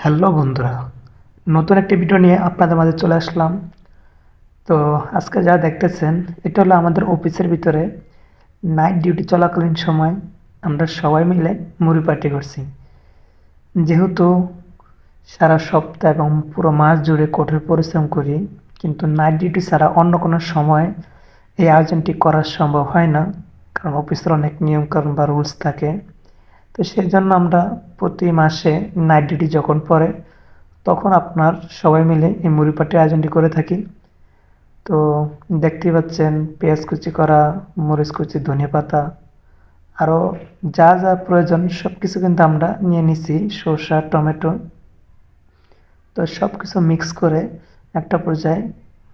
Hello বন্ধুরা, নতুন একটি ভিডিও নিয়ে আপনাদের মাঝে চলে আসলাম। তো আজকে যা দেখতেছেন এটা হলো আমাদের অফিসের ভিতরে নাইট ডিউটি চলাকালীন সময় আমরা সবাই মিলে মুড়ি পার্টি করছি। যেহেতু সারা সপ্তাহ এবং পুরো মাস জুড়ে কঠোর পরিশ্রম করি, কিন্তু নাইট ডিউটি ছাড়া অন্য কোনো সময় এই আয়োজনটি করা সম্ভব হয় না, কারণ অফিসের অনেক নিয়মকানুন বা রুলস থাকে। তো সেই জন্য আমরা প্রতি মাসে নাইট ডিউটি যখন পড়ে তখন আপনার সবাই মিলে এই মুড়ি পার্টির আয়োজনটি করে থাকি। তো দেখতেই পাচ্ছেন পেঁয়াজ কুচি করা, মরিচ কুচি, ধনেপাতা, আরও যা যা প্রয়োজন সব কিছু কিন্তু আমরা নিয়ে নিছি, শসা, টমেটো। তো সব কিছু মিক্স করে একটা পর্যায়ে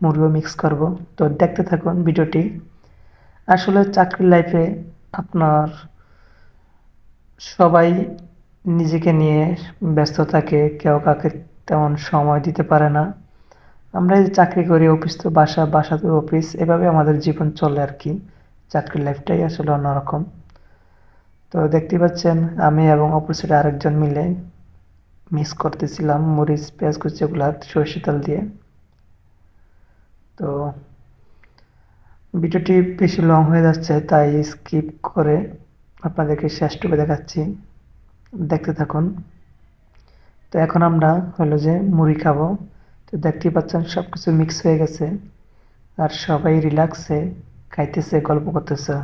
মুড়িও মিক্স করব। তো দেখতে থাকুন ভিডিওটি। আসলে চাকরির লাইফে আপনার সবাই নিজেকে নিয়ে ব্যস্ত থাকে, কেউ কাউকে তেমন সময় দিতে পারে না। আমরা এই যে চাকরি করি, অফিস তো বাসা, বাসা তো অফিস, এভাবে আমাদের জীবন চলে আর কি। চাকরির লাইফটাই আসলে অন্যরকম। তো দেখতেই পাচ্ছেন আমি এবং অপোজিটে আরেকজন মিলে মিক্স করতেছিলাম মরিচ, পেঁয়াজ কুচি এগুলা সরিষার তেল দিয়ে। তো ভিডিওটি বেশি লং হয়ে যাচ্ছে, তাই স্কিপ করে আপনাদেরকে শেষটুকু দেখাচ্ছি, দেখতে থাকুন। তো এখন আমরা হলো যে মুড়ি খাবো। তো দেখতেই পাচ্ছেন সব কিছু মিক্স হয়ে গেছে আর সবাই রিল্যাক্সে খাইতেছে, গল্প করতেছে।